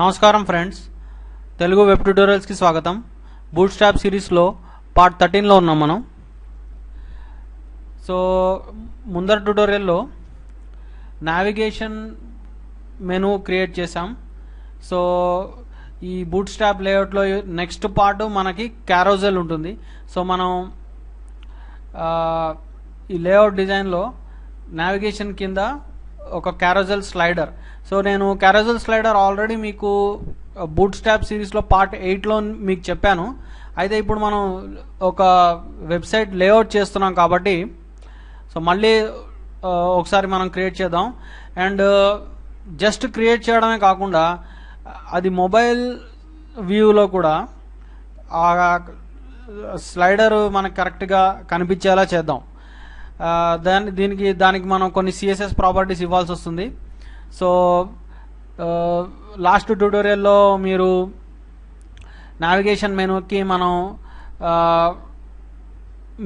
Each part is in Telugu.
నమస్కారం ఫ్రెండ్స్, తెలుగు వెబ్ ట్యూటోరియల్స్కి స్వాగతం. బూట్ స్ట్రాప్ సిరీస్లో పార్ట్ 13లో ఉన్నాం మనం. సో ముందర ట్యూటోరియల్లో నావిగేషన్ మెనూ క్రియేట్ చేసాం. సో ఈ బూట్ స్ట్రాప్ లేఅవుట్లో నెక్స్ట్ పార్ట్ మనకి క్యారోజెల్ ఉంటుంది. సో మనం ఈ లేఅవుట్ డిజైన్లో నావిగేషన్ కింద ఒక క్యారోజెల్ స్లైడర్. సో నేను క్యారోజెల్ స్లైడర్ ఆల్రెడీ మీకు బూట్ స్ట్రాప్ సిరీస్లో పార్ట్ 8లో మీకు చెప్పాను. అయితే ఇప్పుడు మనం ఒక వెబ్సైట్ లేఅవుట్ చేస్తున్నాం కాబట్టి సో మళ్ళీ ఒకసారి మనం క్రియేట్ చేద్దాం. అండ్ జస్ట్ క్రియేట్ చేయడమే కాకుండా అది మొబైల్ వ్యూలో కూడా ఆ స్లైడర్ మనకు కరెక్ట్గా కనిపించేలా చేద్దాం. దానికి మనం కొన్ని CSS ప్రాపర్టీస్ ఇవ్వాల్సి వస్తుంది. సో లాస్ట్ ట్యూటోరియల్లో మీరు నావిగేషన్ మెనూకి మనం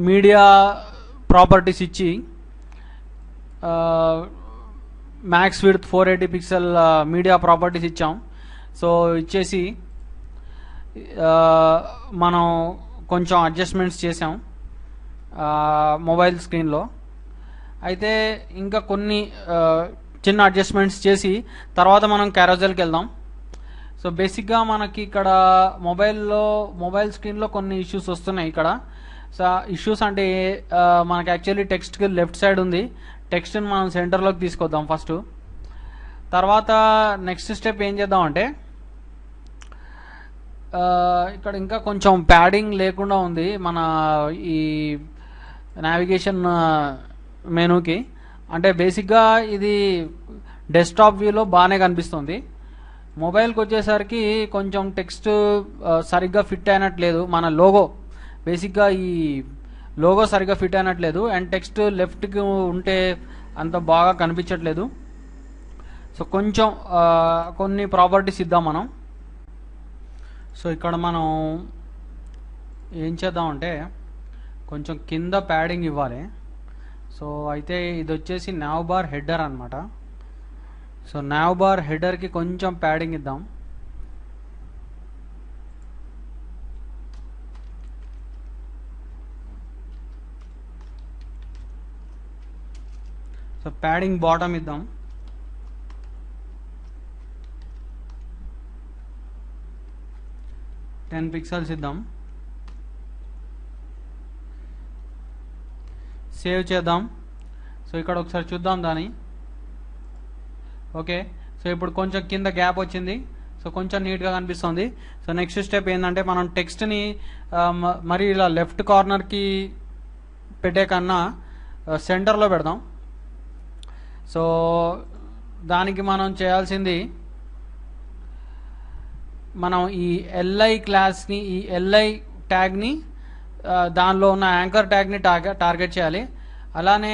మీడియా ప్రాపర్టీస్ ఇచ్చి max width 480 pixel media properties ఇచ్చాం. సో ఇచ్చేసి మనం కొంచెం అడ్జస్ట్మెంట్స్ చేసాం మొబైల్ స్క్రీన్లో. అయితే ఇంకా కొన్ని చిన్న అడ్జస్ట్మెంట్స్ చేసి తర్వాత మనం క్యారోజెల్కి వెళ్దాం. సో బేసిక్గా మనకి ఇక్కడ మొబైల్ స్క్రీన్లో కొన్ని ఇష్యూస్ వస్తున్నాయి. ఇక్కడ సో ఇష్యూస్ అంటే మనకి యాక్చువల్లీ టెక్స్ట్కి లెఫ్ట్ సైడ్ ఉంది. టెక్స్ట్ని మనం సెంటర్లోకి తీసుకొద్దాం ఫస్ట్. తర్వాత నెక్స్ట్ స్టెప్ ఏం చేద్దామంటే ఇక్కడ ఇంకా కొంచెం ప్యాడింగ్ లేకుండా ఉంది మన ఈ నావిగేషన్ మెనూకి. అంటే బేసిక్గా ఇది డెస్క్టాప్ వ్యూలో బాగానే కనిపిస్తుంది. మొబైల్కి వచ్చేసరికి కొంచెం టెక్స్ట్ సరిగ్గా ఫిట్ అయినట్లేదు. మన లోగో బేసిక్గా ఈ లోగో సరిగ్గా ఫిట్ అయినట్లేదు. అండ్ టెక్స్ట్ లెఫ్ట్కి ఉంటే అంత బాగా కనిపించట్లేదు. సో కొంచెం కొన్ని ప్రాపర్టీస్ ఇద్దాం మనం. సో ఇక్కడ మనం ఏం చేద్దామంటే కొంచెం కింద ప్యాడింగ్ ఇవ్వాలి. సో అయితే ఇది వచ్చేసి నావ్ బార్ హెడర్ అనమాట. సో నావ్ బార్ హెడర్కి కొంచెం ప్యాడింగ్ ఇద్దాం. సో ప్యాడింగ్ బాటమ్ ఇద్దాం. టెన్ పిక్సెల్స్ ఇద్దాం. సేవ్ చేద్దాం. సో ఇక్కడ ఒకసారి చూద్దాం దాన్ని. ఓకే, సో ఇప్పుడు కొంచెం కింద గ్యాప్ వచ్చింది. సో కొంచెం నీట్గా కనిపిస్తుంది. సో నెక్స్ట్ స్టెప్ ఏంటంటే మనం టెక్స్ట్ని మరి ఇలా లెఫ్ట్ కార్నర్కి పెట్టే కన్నా సెంటర్లో పెడదాం. సో దానికి మనం చేయాల్సింది మనం ఈ LI క్లాస్ని ఈ LI ట్యాగ్ని దానిలో ఉన్న యాంకర్ ట్యాగ్ని టార్గెట్ చేయాలి. అలానే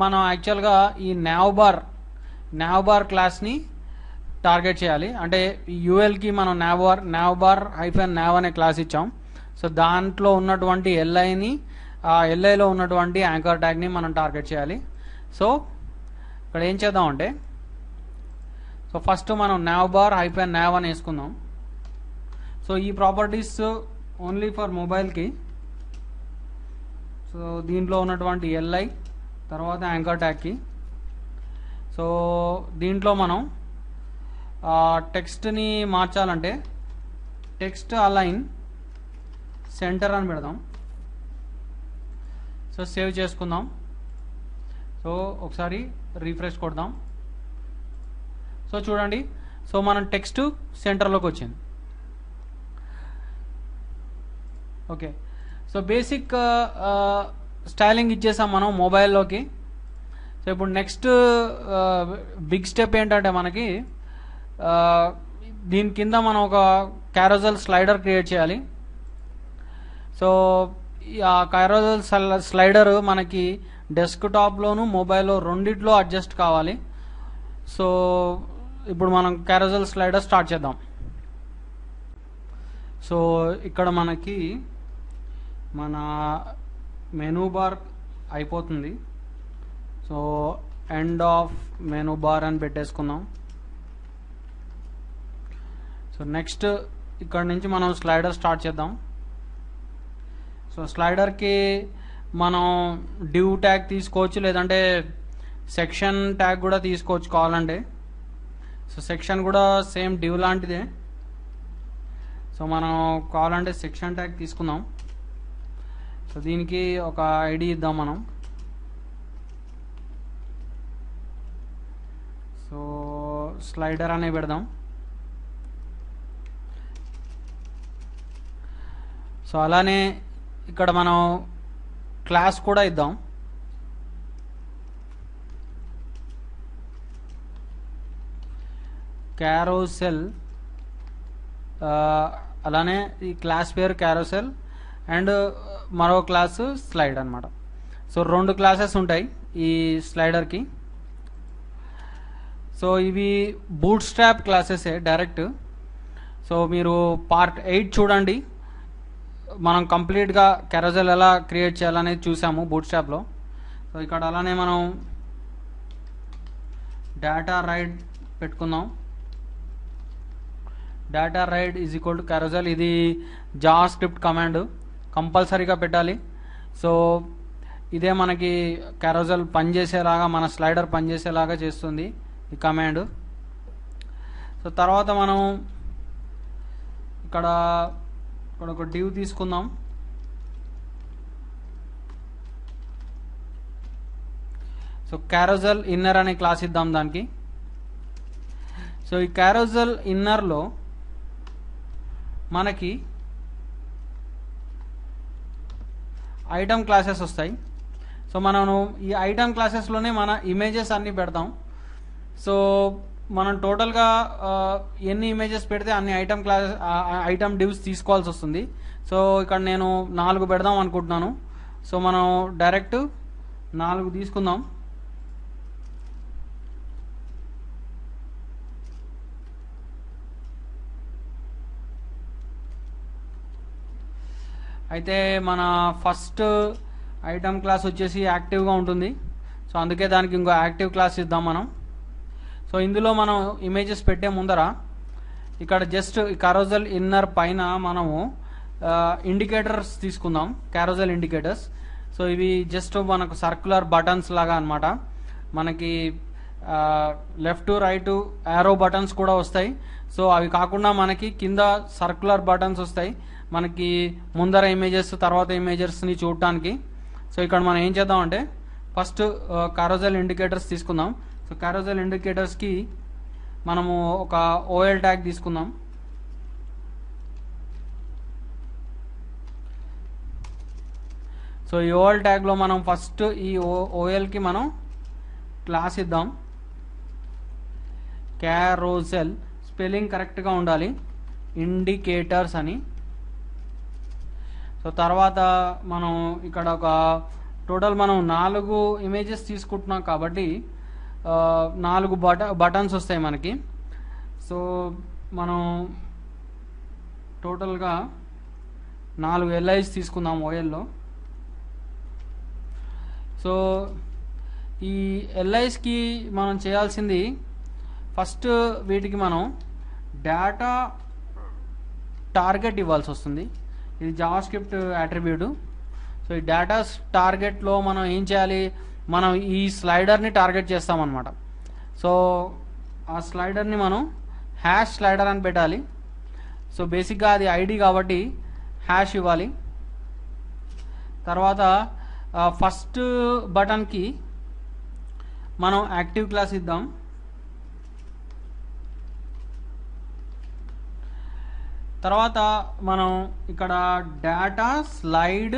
మనం యాక్చువల్గా ఈ నావ్ బార్ క్లాస్ని టార్గెట్ చేయాలి. అంటే ULకి మనం నావ్ బార్ -nav అనే క్లాస్ ఇచ్చాం. సో దాంట్లో ఉన్నటువంటి LIని ఆ LIలో ఉన్నటువంటి యాంకర్ ట్యాగ్ని మనం టార్గెట్ చేయాలి. సో ఇక్కడ ఏం చేద్దామంటే సో ఫస్ట్ మనం నావ్ బార్ -nav అని వేసుకుందాం. సో ఈ ప్రాపర్టీస్ ఓన్లీ ఫర్ మొబైల్కి. సో దీంట్లో ఉన్నటువంటి LI తర్వాత యాంకర్ ట్యాగ్కి. సో దీంట్లో మనం టెక్స్ట్ని మార్చాలంటే టెక్స్ట్ అలైన్ సెంటర్ అని పెడదాం. సో సేవ్ చేసుకుందాం. సో ఒకసారి రీఫ్రెష్ కొడదాం. సో చూడండి, సో మనం టెక్స్ట్ సెంటర్లోకి వచ్చింది. ఓకే, సో బేసిక్ స్టైలింగ్ ఇచ్చేసాం మనం మొబైల్లోకి. సో ఇప్పుడు నెక్స్ట్ బిగ్ స్టెప్ ఏంటంటే మనకి దీని కింద మనం ఒక క్యారోజెల్ స్లైడర్ క్రియేట్ చేయాలి. సో ఆ క్యారోజెల్ స్లైడర్ మనకి డెస్క్టాప్లోను మొబైల్లో రెండిట్లో అడ్జస్ట్ కావాలి. సో ఇప్పుడు మనం క్యారోజెల్ స్లైడర్ స్టార్ట్ చేద్దాం. సో ఇక్కడ మనకి మన మెనూ బార్ అయిపోతుంది. So end of menu bar అని పెట్టేసుకుందాం. సో నెక్స్ట్ ఇక్కడ నుంచి మనం స్లైడర్ స్టార్ట్ చేద్దాం. సో స్లైడర్కి మనం డివ్ ట్యాగ్ తీసుకోవచ్చు, లేదంటే సెక్షన్ ట్యాగ్ కూడా తీసుకోవచ్చు కావాలంటే. సో సెక్షన్ కూడా సేమ్ డివ్ లాంటిదే. సో మనం కావాలంటే సెక్షన్ ట్యాగ్ తీసుకుందాం. సో దీనికి ఒక ఐడి ఇద్దాం మనం. సో స్లైడర్ అనే పెడదాం. సో అలానే ఇక్కడ మనం క్లాస్ కూడా ఇద్దాం. క్యారోసెల్, అలానే ఈ క్లాస్ పేరు క్యారోసెల్ అండ్ మరో క్లాసు స్లైడ్ అనమాట. సో 2 క్లాసెస్ ఉంటాయి ఈ స్లైడర్కి. సో ఇవి బూట్ స్ట్రాప్ క్లాసెసే డైరెక్ట్. సో మీరు పార్ట్ 8 చూడండి, మనం కంప్లీట్గా క్యారోసెల్ ఎలా క్రియేట్ చేయాలనేది చూసాము బూట్ స్ట్రాప్లో. సో ఇక్కడ అలానే మనం డేటా రైడ్ పెట్టుకుందాం. Data ride is equal to carousel. ఇది జావా స్క్రిప్ట్ కమాండ్ కంపల్సరీగా పెట్టాలి. సో ఇదే మనకి క్యారోసెల్ పనిచేసేలాగా, మన స్లైడర్ పనిచేసేలాగా చేస్తుంది ఈ కమాండ్. సో తర్వాత మనం ఇక్కడ ఒక డివ్ తీసుకుందాం. సో క్యారోసెల్ ఇన్నర్ అనే క్లాస్ ఇద్దాం దానికి. సో ఈ క్యారోసెల్ ఇన్నర్లో మనకి ఐటమ్ క్లాసెస్ వస్తాయి. సో మనం ఈ ఐటమ్ క్లాసెస్లోనే మన ఇమేజెస్ అన్నీ పెడతాం. సో మనం టోటల్గా ఎన్ని ఇమేజెస్ పెడితే అన్ని ఐటమ్ డివ్స్ తీసుకోవాల్సి వస్తుంది. సో ఇక్కడ నేను 4 పెడదాం అనుకుంటున్నాను. సో మనం డైరెక్ట్ 4 తీసుకుందాం. అయితే మన ఫస్ట్ ఐటమ్ క్లాస్ వచ్చేసి యాక్టివ్గా ఉంటుంది. సో అందుకే దానికి ఇంకో యాక్టివ్ క్లాస్ ఇద్దాం మనం. సో ఇందులో మనం ఇమేజెస్ పెట్టే ముందర ఇక్కడ జస్ట్ క్యారోసెల్ ఇన్నర్ పైన మనము ఇండికేటర్స్ తీసుకుందాం, క్యారోసెల్ ఇండికేటర్స్. సో ఇవి జస్ట్ మనకు సర్క్యులర్ బటన్స్ లాగా అనమాట. మనకి లెఫ్ట్ రైట్ యారో బటన్స్ కూడా వస్తాయి. సో అవి కాకుండా మనకి కింద సర్క్యులర్ బటన్స్ వస్తాయి, మనకి ముందర ఇమేజెస్ తర్వాత ఇమేజెస్ని చూడటానికి. సో ఇక్కడ మనం ఏం చేద్దామంటే ఫస్ట్ క్యారోసెల్ ఇండికేటర్స్ తీసుకుందాం. సో క్యారోసెల్ ఇండికేటర్స్కి మనము ఒక ఓఎల్ ట్యాగ్ తీసుకుందాం. సో ఈ ఓఎల్ ట్యాగ్లో మనం ఫస్ట్ ఈ ఓఎల్కి మనం క్లాస్ ఇద్దాం. క్యారోసెల్ స్పెల్లింగ్ కరెక్ట్గా ఉండాలి, ఇండికేటర్స్ అని. సో తర్వాత మనం ఇక్కడ ఒక టోటల్ మనం 4 ఇమేజెస్ తీసుకుంటున్నాం కాబట్టి 4 బటన్స్ వస్తాయి మనకి. సో మనం టోటల్గా 4 ఎల్ఐస్ తీసుకుందాం ఓఎల్లో. సో ఈ ఎల్ఐస్కి మనం చేయాల్సింది ఫస్ట్ వీటికి మనం డేటా టార్గెట్ ఇవ్వాల్సి వస్తుంది. ఇది జావా స్క్రిప్ట్ అట్రిబ్యూట్. సో ఈ డేటా టార్గెట్లో మనం ఏం చేయాలి, మనం ఈ స్లైడర్ని టార్గెట్ చేస్తామన్నమాట. సో ఆ స్లైడర్ని మనం హ్యాష్ స్లైడర్ అని పెట్టాలి. సో బేసిక్గా అది ఐడి కాబట్టి హ్యాష్ ఇవ్వాలి. తర్వాత ఫస్ట్ బటన్కి మనం యాక్టివ్ క్లాస్ ఇద్దాం. తర్వాత మనం ఇక్కడ డేటా స్లైడ్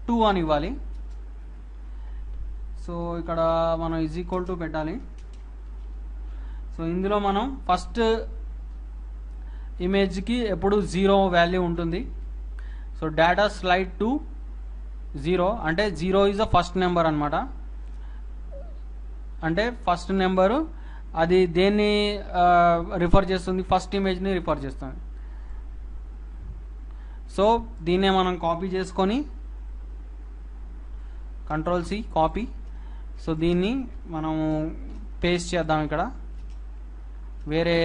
2 అని ఇవ్వాలి. సో ఇక్కడ మనం ఈజ్ ఈక్వల్ టు పెట్టాలి. సో ఇందులో మనం ఫస్ట్ ఇమేజ్కి ఎప్పుడు 0 వాల్యూ ఉంటుంది. సో డేటా స్లైడ్ 2 0 అంటే 0 ఈజ్ ద ఫస్ట్ నెంబర్ అనమాట. అంటే ఫస్ట్ నెంబరు అది దేన్ని రిఫర్ చేస్తుంది, ఫస్ట్ ఇమేజ్ని రిఫర్ చేస్తుంది. సో దీన్నే మనం కాపీ చేసుకొని Ctrl+C కాపీ. సో దీన్ని మనం పేస్ట్ చేద్దాం ఇక్కడ. వేరే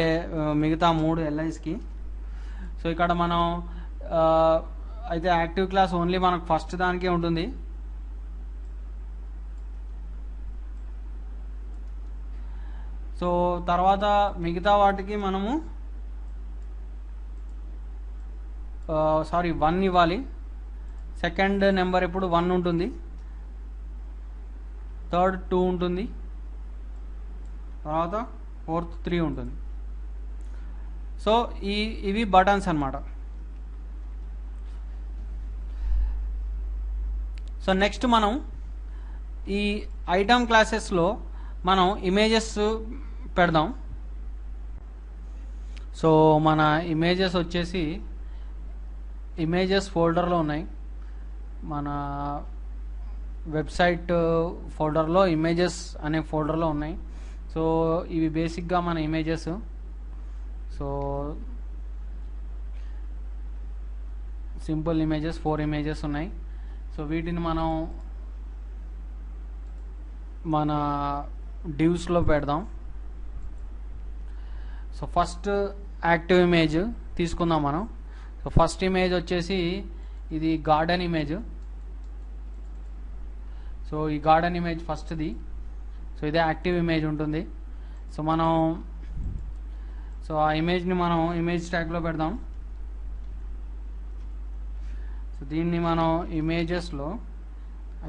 మిగతా 3 LISకి. సో ఇక్కడ మనం అయితే యాక్టివ్ క్లాస్ ఓన్లీ మనకు ఫస్ట్ దానికే ఉంటుంది. సో తర్వాత మిగతా వాటికి మనము 1 ఇవ్వాలి. సెకండ్ నెంబర్ ఇప్పుడు 1 ఉంటుంది, థర్డ్ 2 ఉంటుంది, తర్వాత ఫోర్త్ 3 ఉంటుంది. సో ఇవి బటన్స్ అన్నమాట. సో నెక్స్ట్ మనం ఈ ఐటమ్ క్లాసెస్లో మనం ఇమేజెస్ పెడదాం. సో మన ఇమేజెస్ వచ్చేసి ఇమేజెస్ ఫోల్డర్లో ఉన్నాయి. మన వెబ్సైట్ ఫోల్డర్లో ఇమేజెస్ అనే ఫోల్డర్లో ఉన్నాయి. సో ఇవి బేసిక్గా మన images. So simple images 4 images ఉన్నాయి. సో వీటిని మనం మన డివ్స్లో పెడదాం. సో ఫస్ట్ యాక్టివ్ ఇమేజ్ తీసుకుందాం మనం. సో ఫస్ట్ ఇమేజ్ వచ్చేసి ఇది గార్డెన్ ఇమేజ్. సో ఈ గార్డెన్ ఇమేజ్ ఫస్ట్ది. సో ఇదే యాక్టివ్ ఇమేజ్ ఉంటుంది. సో మనం ఆ ఇమేజ్ని మనం ఇమేజ్ ట్యాగ్లో పెడదాం. సో దీన్ని మనం ఇమేజెస్లో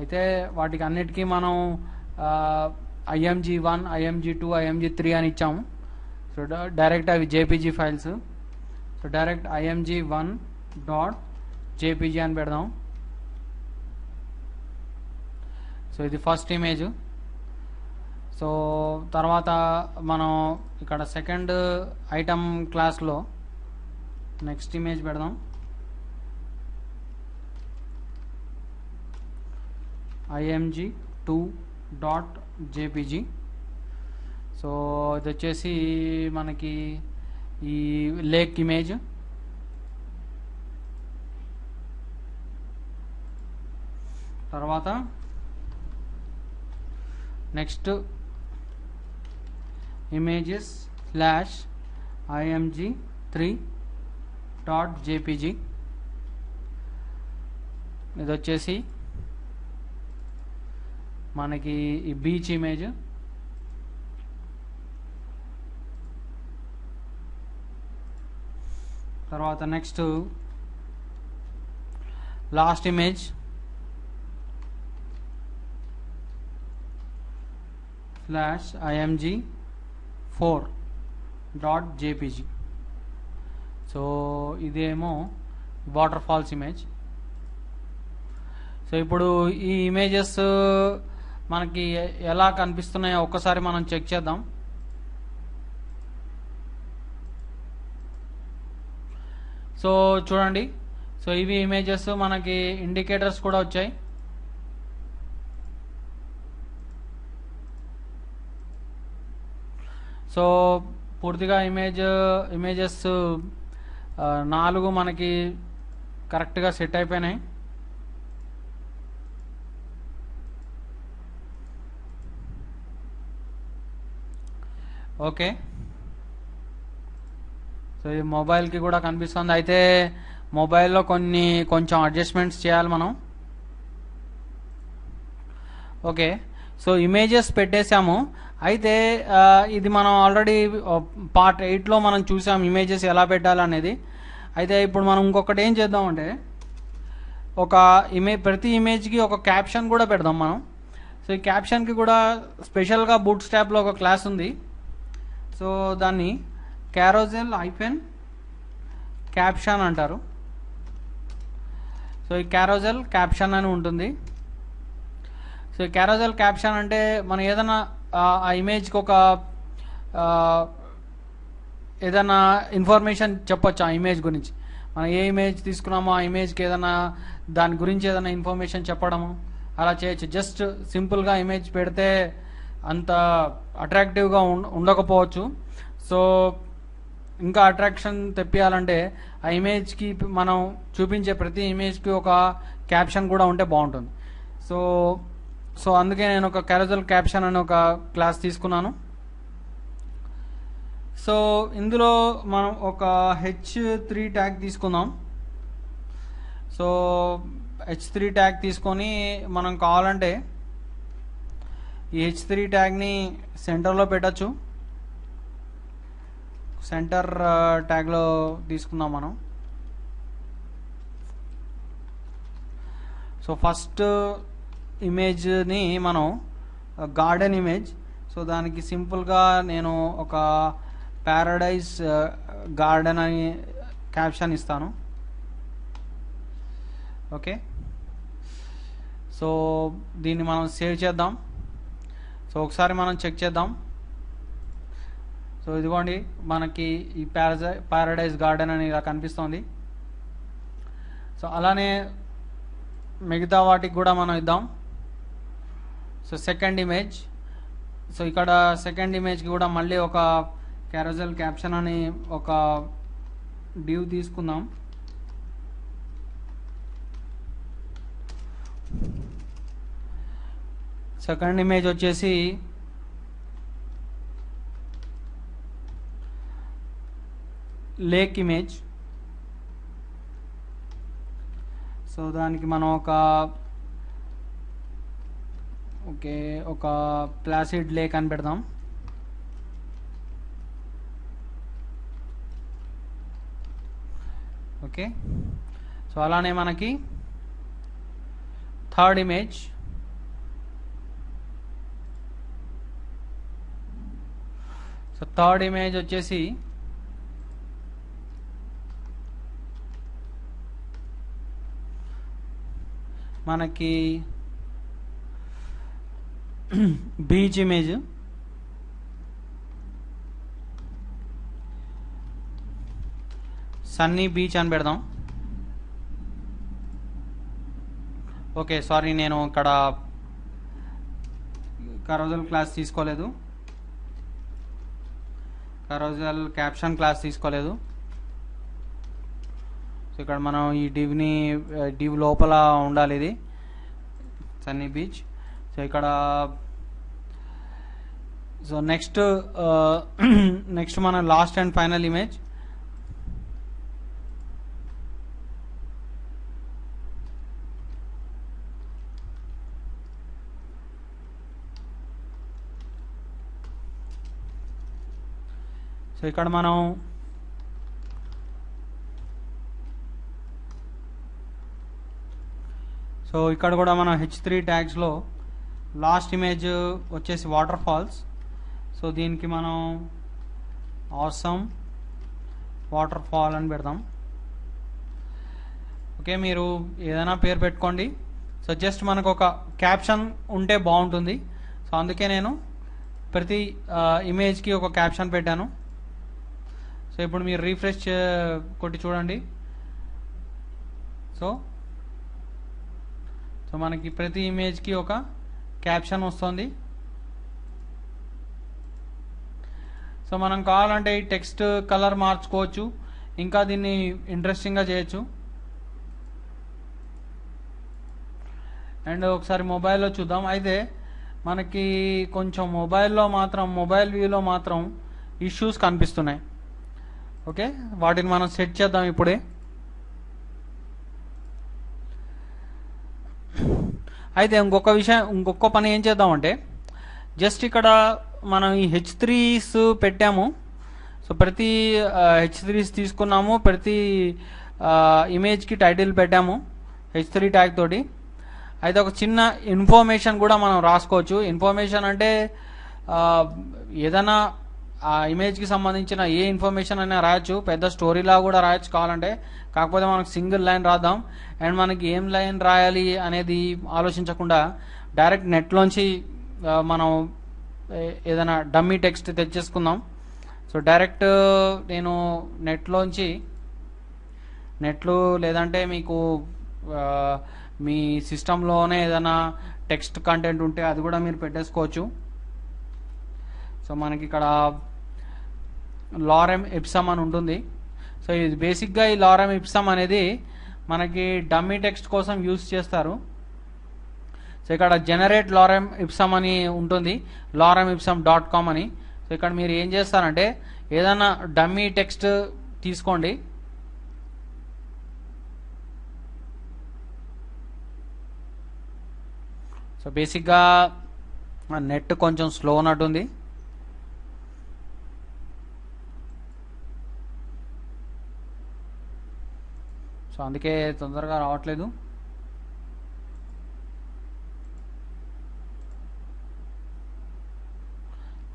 అయితే వాటికి అన్నిటికీ మనం IMG1, IMG2, IMG3 అని ఇచ్చాము. సో డైరెక్ట్ అవి JPG files. So direct img1.jpg అని పెడదాం. సో ఇది ఫస్ట్ ఇమేజ్. సో తర్వాత మనం ఇక్కడ సెకండ్ ఐటమ్ క్లాస్లో నెక్స్ట్ ఇమేజ్ పెడదాం. img2.jpg. సో ఇది వచ్చేసి మనకి ఈ లేక్ ఇమేజ్. తర్వాత నెక్స్ట్ ఇమేజెస్ /img3.jpg. ఇది వచ్చేసి మనకి ఈ బీచ్ ఇమేజ్. తర్వాత next last image /img4.jpg. So ఇదేమో వాటర్ ఫాల్స్ ఇమేజ్. సో ఇప్పుడు ఈ ఇమేజెస్ మనకి ఎలా కనిపిస్తున్నాయో ఒక్కసారి మనం చెక్ చేద్దాం. సో చూడండి. సో ఇవి ఇమేజెస్ మనకి ఇండికేటర్స్ కూడా వచ్చాయి. సో పూర్తిగా ఇమేజెస్ 4 మనకి కరెక్ట్గా సెట్ అయిపోయినాయి. ఓకే. సో ఇది మొబైల్కి కూడా కనిపిస్తుంది. అయితే మొబైల్లో కొంచెం అడ్జస్ట్మెంట్స్ చేయాలి మనం. ఓకే. సో ఇమేజెస్ పెట్టేశాము. అయితే ఇది మనం ఆల్రెడీ పార్ట్ 8లో మనం చూసాం ఇమేజెస్ ఎలా పెట్టాలనేది. అయితే ఇప్పుడు మనం ఇంకొకటి ఏం చేద్దామంటే ప్రతి ఇమేజ్కి ఒక క్యాప్షన్ కూడా పెడదాం మనం. సో ఈ క్యాప్షన్కి కూడా స్పెషల్గా బూట్ స్ట్రాప్లో ఒక క్లాస్ ఉంది. సో దాన్ని carousel-caption అంటారు. సో ఈ carousel caption అని ఉంటుంది. సో ఈ carousel caption అంటే మనం ఏదైనా ఆ ఇమేజ్కి ఏదైనా ఇన్ఫర్మేషన్ చెప్పొచ్చు ఆ ఇమేజ్ గురించి. మనం ఏ ఇమేజ్ తీసుకున్నామో ఆ ఇమేజ్కి దాని గురించి ఏదైనా ఇన్ఫర్మేషన్ చెప్పడము అలా చేయొచ్చు. జస్ట్ సింపుల్గా ఇమేజ్ పెడితే అంత అట్రాక్టివ్గా ఉండకపోవచ్చు. సో ఇంకా అట్రాక్షన్ తెప్పియాలంటే ఆ ఇమేజ్కి మనం చూపించే ప్రతి ఇమేజ్కి ఒక క్యాప్షన్ కూడా ఉంటే బాగుంటుంది. సో అందుకే నేను ఒక carousel caption అనే ఒక క్లాస్ తీసుకున్నాను. సో ఇందులో మనం ఒక H3 ట్యాగ్ తీసుకుందాం. సో H3 ట్యాగ్ తీసుకొని మనం కావాలంటే ఈ H3 ట్యాగ్ని సెంటర్లో పెట్టచ్చు. సెంటర్ ట్యాగ్లో తీసుకుందాం మనం. సో ఫస్ట్ ఇమేజ్ని మనం గార్డెన్ ఇమేజ్. సో దానికి సింపుల్గా నేను ఒక ప్యారడైజ్ గార్డెన్ అని క్యాప్షన్ ఇస్తాను. ఓకే, సో దీన్ని మనం సేవ్ చేద్దాం. సో ఒకసారి మనం చెక్ చేద్దాం. సో ఇదిగోండి, మనకి ఈ ప్యారడైజ్ గార్డెన్ అని ఇలా కనిపిస్తోంది. సో అలానే మిగతా వాటికి కూడా మనం ఇద్దాం. So second image. సో ఇక్కడ సెకండ్ ఇమేజ్కి కూడా మళ్ళీ ఒక క్యారజల్ క్యాప్షన్ అని ఒక డివ్ తీసుకుందాం. సెకండ్ ఇమేజ్ వచ్చేసి లేక్ ఇమేజ్. సో దానికి మనం ఒక ప్లాసిడ్ లేక్ అని పెడదాం. ఓకే, సో అలానే మనకి third image. So third image వచ్చేసి మనకి బీచ్ ఇమేజ్. సన్నీ బీచ్ అని పెడదాం. ఓకే, సారీ, నేను ఇక్కడ కరోజల్ క్లాస్ తీసుకోలేదు, కరోజల్ క్యాప్షన్ క్లాస్ తీసుకోలేదు. సో ఇక్కడ మనం ఈ డివ్ లోపల ఉండాలి, ఇది సన్నీ బీచ్. సో ఇక్కడ సో నెక్స్ట్ మన last and final image. So ఇక్కడ మనం ఇక్కడ కూడా మనం H3 ట్యాగ్స్లో లాస్ట్ ఇమేజ్ వచ్చేసి వాటర్ ఫాల్స్. సో దీనికి మనం ఆసమ్ వాటర్ ఫాల్ అని పెడదాం. ఓకే, మీరు ఏదైనా పేరు పెట్టుకోండి. సో జస్ట్ మనకు ఒక క్యాప్షన్ ఉంటే బాగుంటుంది. సో అందుకే నేను ప్రతి ఇమేజ్కి ఒక క్యాప్షన్ పెట్టాను. సో ఇప్పుడు మీరు రీఫ్రెష్ కొట్టి చూడండి. సో మనకి ప్రతి ఇమేజ్కి ఒక క్యాప్షన్ వస్తుంది. సో మనం కావాలంటే ఈ టెక్స్ట్ కలర్ మార్చుకోవచ్చు, ఇంకా దీన్ని ఇంట్రెస్టింగ్గా చేయొచ్చు. అండ్ ఒకసారి మొబైల్లో చూద్దాం. అయితే మనకి కొంచెం మొబైల్ వ్యూలో మాత్రం ఇష్యూస్ కనిపిస్తున్నాయి. ఓకే, వాటిని మనం సెట్ చేద్దాం ఇప్పుడే. అయితే ఇంకొక పని ఏం చేద్దామంటే, జస్ట్ ఇక్కడ మనం ఈ H3s పెట్టాము. సో ప్రతి H3s తీసుకున్నాము, ప్రతి ఇమేజ్కి టైటిల్ పెట్టాము H3 ట్యాగ్ తోటి. అయితే ఒక చిన్న ఇన్ఫర్మేషన్ కూడా మనం రాసుకోవచ్చు. ఇన్ఫర్మేషన్ అంటే ఏదైనా ఆ ఇమేజ్కి సంబంధించిన ఏ ఇన్ఫర్మేషన్ అయినా రాయొచ్చు, పెద్ద స్టోరీలా కూడా రాయొచ్చు కావాలంటే. కాకపోతే మనకు సింగిల్ లైన్ రాద్దాం. అండ్ మనకి ఏం లైన్ రాయాలి అనేది ఆలోచించకుండా డైరెక్ట్ నెట్లోంచి మనం ఏదైనా డమ్మీ టెక్స్ట్ తెచ్చేసుకుందాం. సో డైరెక్ట్ నేను నెట్లు లేదంటే మీకు మీ సిస్టంలోనే ఏదైనా టెక్స్ట్ కంటెంట్ ఉంటే అది కూడా మీరు పెట్టేసుకోవచ్చు. సో మనకి ఇక్కడ లారెమ్ ఇప్సమ్ అని ఉంటుంది. సో ఇది బేసిక్గా ఈ లారెమ్ ఇప్సమ్ అనేది మనకి డమ్మీ టెక్స్ట్ కోసం యూజ్ చేస్తారు. సో ఇక్కడ జనరేట్ లారెమ్ ఇప్సమ్ అని ఉంటుంది, laoremipsum.com అని. సో ఇక్కడ మీరు ఏం చేస్తారంటే ఏదైనా డమ్మీ టెక్స్ట్ తీసుకోండి. సో బేసిక్గా నెట్ కొంచెం స్లో ఉన్నట్టుంది. సో అందుకే తొందరగా రావట్లేదు.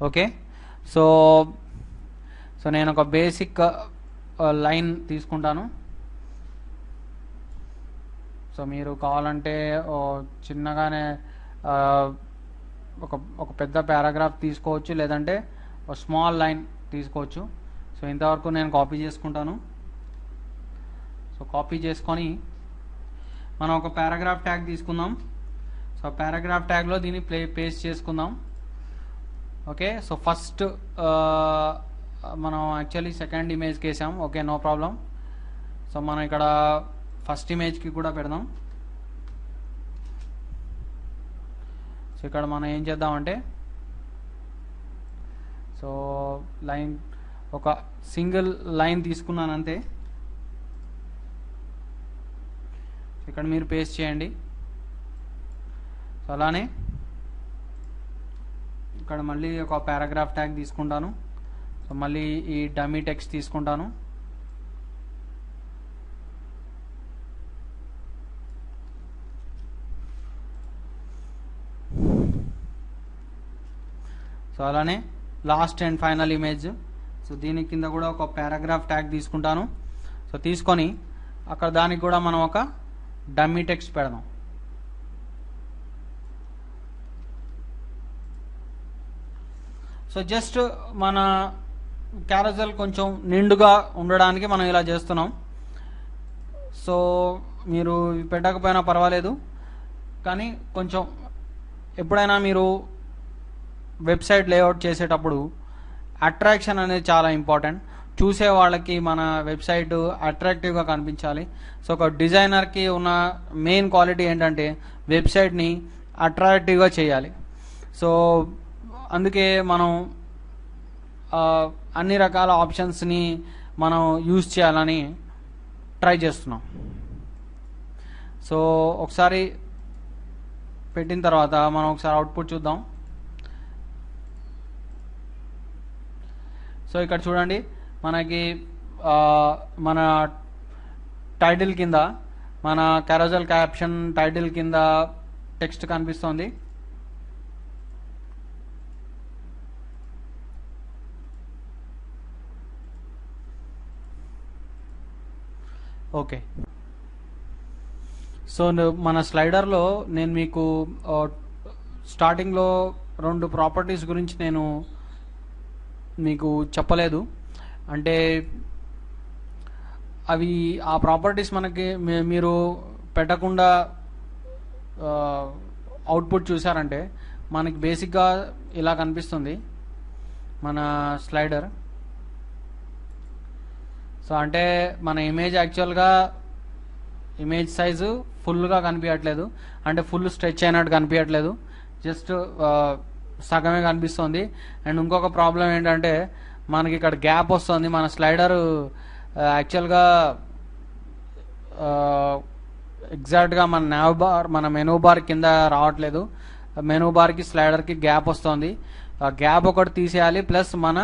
ఓకే, సో నేను ఒక బేసిక్ లైన్ తీసుకుంటాను. సో మీరు కావాలంటే చిన్నగానే ఒక పెద్ద పారాగ్రాఫ్ తీసుకోవచ్చు, లేదంటే ఒక స్మాల్ లైన్ తీసుకోవచ్చు. సో ఇంతవరకు నేను కాపీ చేసుకుంటాను. సో కాపీ చేసుకొని మనం ఒక పారాగ్రాఫ్ ట్యాగ్ తీసుకుందాం. సో పారాగ్రాఫ్ ట్యాగ్లో దీన్ని పేస్ట్ చేసుకుందాం. ఓకే, సో ఫస్ట్ మనం యాక్చువల్లీ సెకండ్ ఇమేజ్కి వేసాం. Okay, no problem. సో మనం ఇక్కడ ఫస్ట్ ఇమేజ్కి కూడా పెడదాం. సో ఇక్కడ మనం ఏం చేద్దామంటే, సో లైన్ ఒక సింగిల్ లైన్ తీసుకున్నాను అంతే. ఇక్కడ మీరు పేస్ట్ చేయండి. సో అలానే ఇక్కడ మళ్ళీ ఒక పారాగ్రాఫ్ ట్యాగ్ తీసుకుంటాను. సో మళ్ళీ ఈ డమ్మీ టెక్స్ట్ తీసుకుంటాను. సో అలానే last and final image. So దీని కింద కూడా ఒక పారాగ్రాఫ్ ట్యాగ్ తీసుకుంటాను. సో తీసుకొని అక్కడ దానికి కూడా మనం ఒక డమ్మీ టెక్స్ట్ పెడదాం. సో జస్ట్ మన క్యారజల్ కొంచెం నిండుగా ఉండడానికి మనం ఇలా చేస్తున్నాం. సో మీరు పెట్టకపోయినా పర్వాలేదు, కానీ కొంచెం ఎప్పుడైనా మీరు వెబ్సైట్ లేఅవుట్ చేసేటప్పుడు అట్రాక్షన్ అనేది చాలా ఇంపార్టెంట్. చూసే వాళ్ళకి మన వెబ్సైట్ అట్రాక్టివ్గా కనిపించాలి. సో ఒక డిజైనర్కి ఉన్న మెయిన్ క్వాలిటీ ఏంటంటే వెబ్సైట్ని అట్రాక్టివ్గా చేయాలి. సో అందుకే మనం అన్ని రకాల ఆప్షన్స్ని మనం యూజ్ చేయాలని ట్రై చేస్తున్నాం. సో ఒకసారి పెట్టిన తర్వాత మనం ఒకసారి అవుట్పుట్ చూద్దాం. సో ఇక్కడ చూడండి, మనకి మన టైటిల్ కింద, మన క్యారజల్ క్యాప్షన్ టైటిల్ కింద టెక్స్ట్ కనిపిస్తుంది. ఓకే, సో మన స్లైడర్లో నేను మీకు స్టార్టింగ్లో 2 ప్రాపర్టీస్ గురించి నేను మీకు చెప్పలేదు. అంటే అవి ఆ ప్రాపర్టీస్ మనకి మీరు పెట్టకుండా అవుట్పుట్ చూసారంటే మనకి బేసిక్గా ఇలా కనిపిస్తుంది మన స్లైడర్. సో అంటే మన ఇమేజ్ యాక్చువల్గా ఇమేజ్ సైజు ఫుల్గా కనిపించట్లేదు, అంటే ఫుల్ స్ట్రెచ్ అయినట్టు కనిపించట్లేదు, జస్ట్ సగమే కనిపిస్తుంది. అండ్ ఇంకొక ప్రాబ్లం ఏంటంటే మనకి ఇక్కడ గ్యాప్ వస్తుంది. మన స్లైడర్ యాక్చువల్గా ఎగ్జాక్ట్గా మన మెనూ బార్ కింద రావట్లేదు. మెనూ బార్కి స్లైడర్కి గ్యాప్ వస్తుంది. గ్యాప్ ఒకటి తీసేయాలి. ప్లస్ మన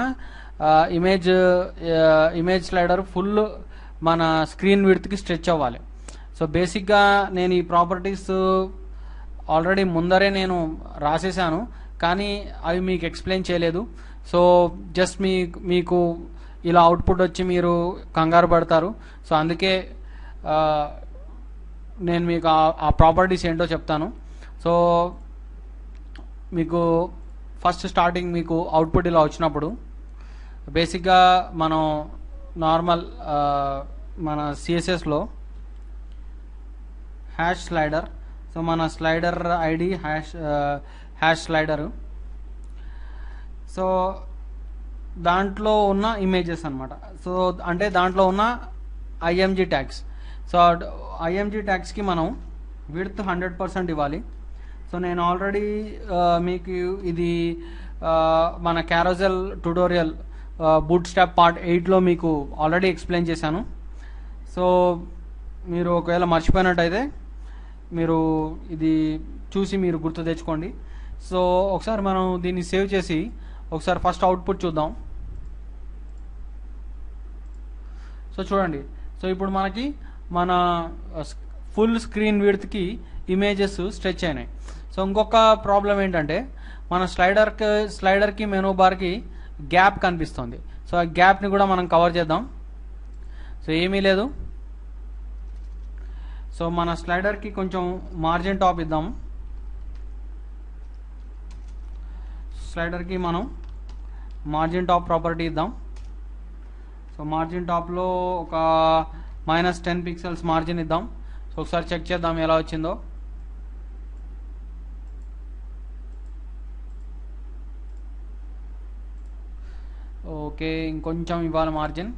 ఇమేజ్ స్లైడర్ ఫుల్ మన స్క్రీన్ విడ్త్కి స్ట్రెచ్ అవ్వాలి. సో బేసిక్గా నేను ఈ ప్రాపర్టీస్ ఆల్రెడీ ముందరే నేను రాసేసాను, కానీ అవి మీకు ఎక్స్ప్లెయిన్ చేయలేదు. సో జస్ట్ మీకు ఇలా అవుట్పుట్ వచ్చి మీరు కంగారు పడతారు. సో అందుకే నేను మీకు ఆ ప్రాపర్టీస్ ఏంటో చెప్తాను. సో మీకు ఫస్ట్ స్టార్టింగ్ మీకు అవుట్పుట్ ఇలా వచ్చినప్పుడు బేసిక్గా మనం నార్మల్ మన సిఎస్ఎస్లో హ్యాష్ స్లైడర్, సో మన స్లైడర్ ఐడి హ్యాష్ స్లైడరు, సో దాంట్లో ఉన్న ఇమేజెస్ అనమాట. సో అంటే దాంట్లో ఉన్న ఐఎంజీ ట్యాగ్స్. సో ఐఎంజీ ట్యాగ్స్కి మనం విడ్త్ 100% ఇవ్వాలి. సో నేను ఆల్రెడీ మీకు ఇది మన క్యారోజెల్ ట్యుటోరియల్ బూట్ స్ట్రాప్ పార్ట్ 8లో మీకు ఆల్రెడీ ఎక్స్ప్లెయిన్ చేశాను. సో మీరు ఒకవేళ మర్చిపోయినట్టయితే మీరు ఇది చూసి మీరు గుర్తు తెచ్చుకోండి. సో ఒకసారి మనం దీన్ని సేవ్ చేసి ఒకసారి ఫస్ట్ అవుట్పుట్ చూద్దాం. సో చూడండి, సో ఇప్పుడు మనకి మన ఫుల్ స్క్రీన్ విడ్త్కి ఇమేజెస్ స్ట్రెచ్ అయినాయి. సో ఇంకొక ప్రాబ్లం ఏంటంటే మన స్లైడర్కి మెనూ బార్కి గ్యాప్ కనిపిస్తుంది. సో ఆ గ్యాప్ని కూడా మనం కవర్ చేద్దాం. సో ఏమీ లేదు, సో మన స్లైడర్కి కొంచెం మార్జిన్ టాప్ ఇద్దాం. స్లైడర్కి మనం మార్జిన్ టాప్ ప్రాపర్టీ ఇద్దాం. సో మార్జిన్ టాప్లో ఒక -10 పిక్సెల్స్ మార్జిన్ ఇద్దాం. సో ఒకసారి చెక్ చేద్దాం ఎలా వచ్చిందో. ఓకే, ఇంకొంచెం ఇవ్వాలి మార్జిన్,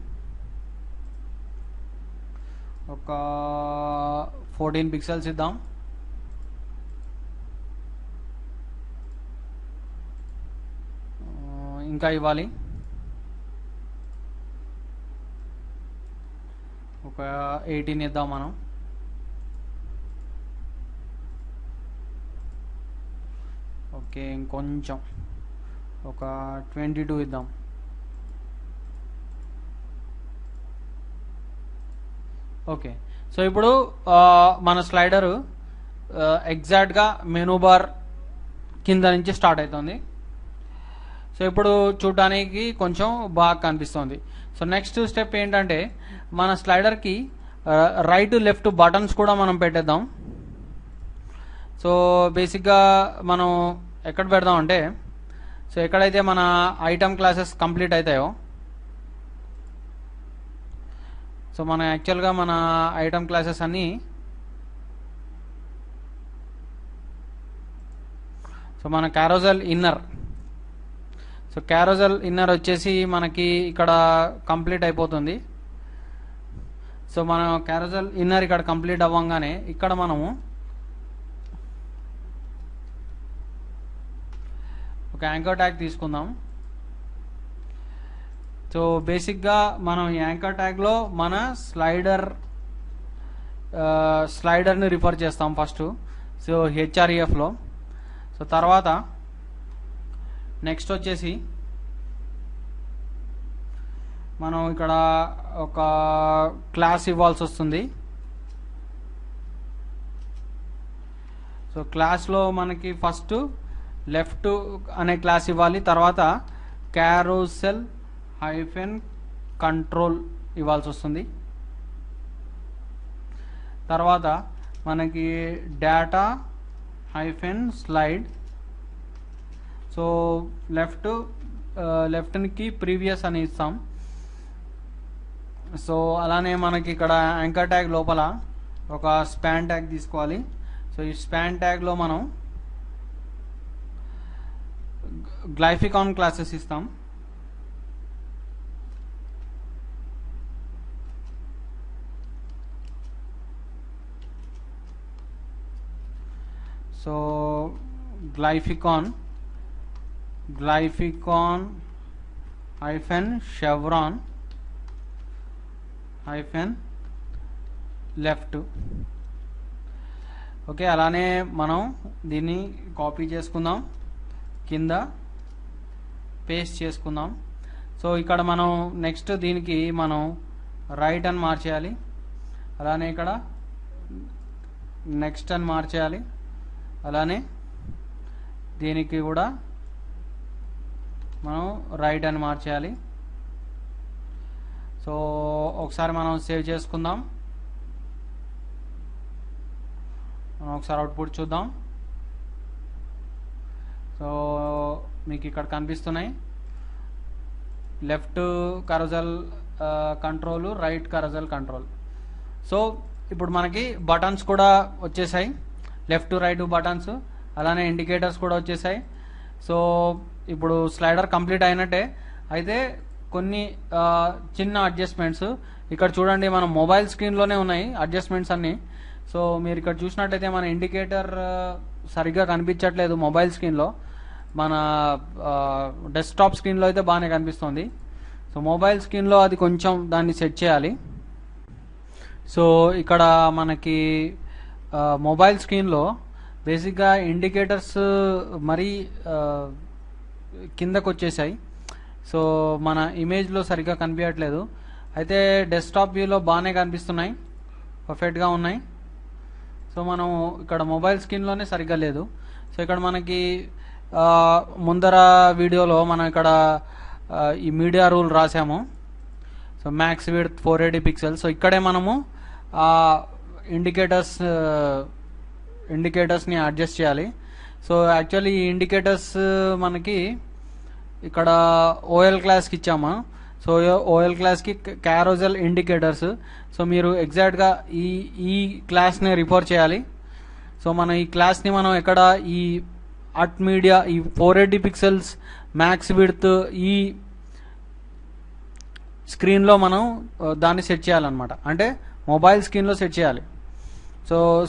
ఒక 14 పిక్సెల్స్ ఇద్దాం. ఇంకా ఇవ్వాలి, ఒక 18 ఇద్దాం మనం. ఓకే, ఇంకొంచెం ఒక 22 ఇద్దాం. ఓకే, సో ఇప్పుడు మన స్లైడరు ఎగ్జాక్ట్గా మెనూ బార్ కింద నుంచి స్టార్ట్ అవుతుంది. సో ఇప్పుడు చూడడానికి కొంచెం బాగా కనిపిస్తుంది. సో నెక్స్ట్ స్టెప్ ఏంటంటే మన స్లైడర్కి రైట్ లెఫ్ట్ బటన్స్ కూడా మనం పెట్టేద్దాం. సో బేసిక్గా మనం ఎక్కడ పెడదాం అంటే, సో ఎక్కడైతే మన ఐటమ్ క్లాసెస్ కంప్లీట్ అవుతాయో, సో మన యాక్చువల్గా మన ఐటమ్ క్లాసెస్ అన్నీ సో మన క్యారోజల్ ఇన్నర్, సో క్యారోజల్ ఇన్నర్ వచ్చేసి మనకి ఇక్కడ కంప్లీట్ అయిపోతుంది. సో మన క్యారోజల్ ఇన్నర్ ఇక్కడ కంప్లీట్ అవ్వగానే ఇక్కడ మనము ఒక యాంకర్ ట్యాగ్ తీసుకుందాం. సో బేసిక్గా మనం ఈ యాంకర్ ట్యాగ్లో మన స్లైడర్ని రిఫర్ చేస్తాం ఫస్ట్, సో హెచ్ఆర్ఈఎఫ్లో. సో తర్వాత నెక్స్ట్ వచ్చేసి మనం ఇక్కడ ఒక క్లాస్ ఇవ్వాల్సి వస్తుంది. సో క్లాస్లో మనకి ఫస్ట్ లెఫ్ట్ అనే క్లాస్ ఇవ్వాలి, తర్వాత క్యారోసెల్ -కంట్రోల్ ఇవ్వాల్సి వస్తుంది. తర్వాత మనకి డేటా -స్లైడ్, సో లెఫ్ట్కి ప్రీవియస్ అని ఇస్తాం. సో అలానే మనకి ఇక్కడ యాంకర్ ట్యాగ్ లోపల ఒక స్పాన్ ట్యాగ్ తీసుకోవాలి. సో ఈ స్పాన్ ట్యాగ్లో మనం గ్లైఫికాన్ క్లాసెస్ ఇస్తాం. So glyphicon -chevron -left. Okay, అలానే మనం దీన్ని కాపీ చేసుకుందాం, కింద పేస్ట్ చేసుకుందాం. సో ఇక్కడ మనం నెక్స్ట్ దీనికి మనం రైట్ అని మార్చేయాలి, అలానే ఇక్కడ నెక్స్ట్ అని మార్చేయాలి, అలానే దీనికి కూడా మనం రైట్ అని మార్చేయాలి. సో ఒకసారి మనం సేవ్ చేసుకుందాం, మనం ఒకసారి అవుట్పుట్ చూద్దాం. సో మీకు ఇక్కడ కనిపిస్తున్నాయి left కరోజల్ control, right కరోజల్ control. So ఇప్పుడు మనకి బటన్స్ కూడా వచ్చేసాయి, లెఫ్ట్ రైట్ బటన్స్, అలానే ఇండికేటర్స్ కూడా వచ్చేసాయి. సో ఇప్పుడు స్లైడర్ కంప్లీట్ అయినట్టే. అయితే కొన్ని చిన్న అడ్జస్ట్మెంట్స్ ఇక్కడ చూడండి, మన మొబైల్ స్క్రీన్లోనే ఉన్నాయి అడ్జస్ట్మెంట్స్ అన్నీ. సో మీరు ఇక్కడ చూసినట్టయితే మన ఇండికేటర్ సరిగ్గా కనిపించట్లేదు మొబైల్ స్క్రీన్లో, మన డెస్క్టాప్ స్క్రీన్లో అయితే బాగానే కనిపిస్తుంది. సో మొబైల్ స్క్రీన్లో అది కొంచెం దాన్ని సెట్ చేయాలి. సో ఇక్కడ మనకి మొబైల్ స్క్రీన్లో బేసిక్గా ఇండికేటర్స్ మరీ కిందకు వచ్చేసాయి. సో మన ఇమేజ్లో సరిగ్గా కనిపించట్లేదు. అయితే డెస్క్టాప్ వ్యూలో బాగానే కనిపిస్తున్నాయి, పర్ఫెక్ట్గా ఉన్నాయి. సో మనం ఇక్కడ మొబైల్ స్క్రీన్లోనే సరిగ్గా లేదు. సో ఇక్కడ మనకి ముందర వీడియోలో మనం ఇక్కడ ఈ మీడియా రూల్ రాసాము. So max width 480 pixels. So ఇక్కడే మనము ఇండికేటర్స్ని అడ్జస్ట్ చేయాలి. సో యాక్చువల్లీ ఈ ఇండికేటర్స్ మనకి ఇక్కడ ఓఎల్ క్లాస్కి ఇచ్చాము. సో ఓఎల్ క్లాస్కి క్యారోజెల్ ఇండికేటర్స్. సో మీరు ఎగ్జాక్ట్గా ఈ క్లాస్ని రిఫర్ చేయాలి. సో మన ఈ క్లాస్ని మనం ఎక్కడ ఈ అట్ మీడియా ఈ 480 పిక్సెల్స్ మ్యాక్స్ విడ్త్ ఈ స్క్రీన్లో మనం దాన్ని సెట్ చేయాలన్నమాట. అంటే మొబైల్ స్క్రీన్లో సెట్ చేయాలి.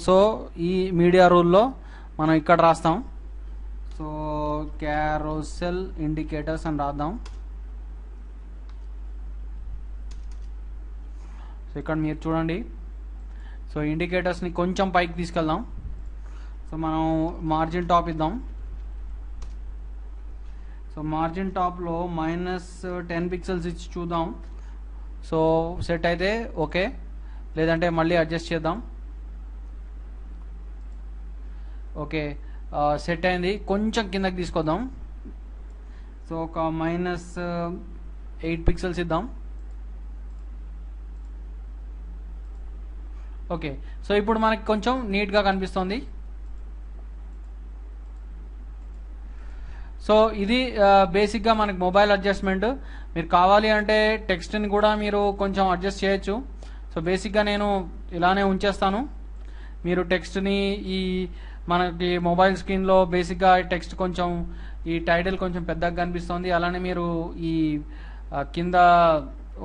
సో ఈ మీడియా రూల్లో మనం ఇక్కడ రాస్తాం. సో క్యారోసెల్ ఇండికేటర్స్ అని రాద్దాం. సో ఇక్కడ మీరు చూడండి. సో ఇండికేటర్స్ని కొంచెం పైకి తీసుకెళ్దాం. సో మనం మార్జిన్ టాప్ ఇద్దాం. సో మార్జిన్ టాప్లో -10 పిక్సెల్స్ ఇచ్చి చూద్దాం. సో సెట్ అయితే ఓకే, లేదంటే మళ్ళీ అడ్జస్ట్ చేద్దాం. ఓకే, సెట్ అయింది. కొంచెం కిందకి తీసుకొద్దాం. సో ఒక -8 పిక్సెల్స్ ఇద్దాం. ఓకే, సో ఇప్పుడు మనకి కొంచెం నీట్గా కనిపిస్తుంది. సో ఇది బేసిక్గా మనకి మొబైల్ అడ్జస్ట్మెంట్. మీరు కావాలి అంటే టెక్స్ట్ని కూడా మీరు కొంచెం అడ్జస్ట్ చేయొచ్చు. సో బేసిక్గా నేను ఇలానే ఉంచేస్తాను. మీరు టెక్స్ట్ని ఈ మనకి మొబైల్ స్క్రీన్లో బేసిక్గా టెక్స్ట్ కొంచెం ఈ టైటిల్ కొంచెం పెద్దగా కనిపిస్తుంది. అలానే మీరు ఈ కింద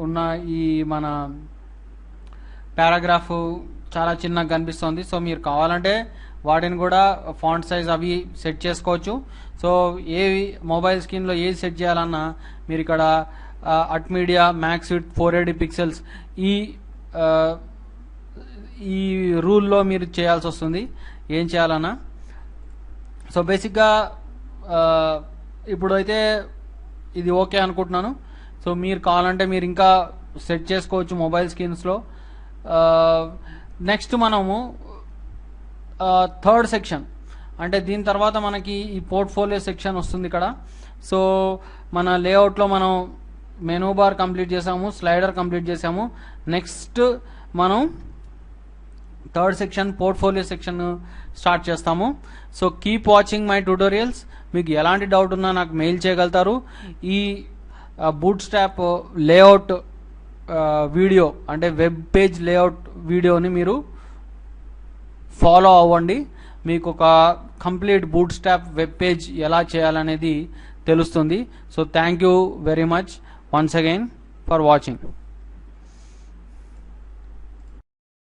ఉన్న ఈ మన పారాగ్రాఫ్ చాలా చిన్నగా కనిపిస్తుంది. సో మీరు కావాలంటే వాటిని కూడా ఫాంట్ సైజ్ అవి సెట్ చేసుకోవచ్చు. సో ఏవి మొబైల్ స్క్రీన్లో ఏది సెట్ చేయాలన్నా మీరు ఇక్కడ at media max width 480 pixels ఈ రూల్లో మీరు చేయాల్సి వస్తుంది ఏం చేయాలన్నా. సో బేసిక్గా ఇప్పుడైతే ఇది ఓకే అనుకుంటున్నాను. సో మీరు కావాలంటే మీరు ఇంకా సెట్ చేసుకోవచ్చు మొబైల్ స్క్రీన్స్లో. నెక్స్ట్ మనము థర్డ్ సెక్షన్ అంటే దీని తర్వాత మనకి ఈ పోర్ట్ఫోలియో సెక్షన్ వస్తుంది ఇక్కడ. సో మన లేఅవుట్లో మనం మెనూ బార్ కంప్లీట్ చేసాము, స్లైడర్ కంప్లీట్ చేసాము. నెక్స్ట్ మనం third section portfolio section start చేస్తాము. So keep watching my tutorials. మీకు ఎలాంటి డౌట్ ఉన్నా నాకు మెయిల్ చేయగలుగుతారు. ఈ బూట్ స్ట్రాప్ లేఅవుట్ వీడియో అంటే వెబ్ పేజ్ లేఅవుట్ వీడియోని మీరు ఫాలో అవ్వండి. మీకు ఒక complete bootstrap web page ఎలా చేయాలనేది తెలుస్తుంది. So thank you very much once again for watching.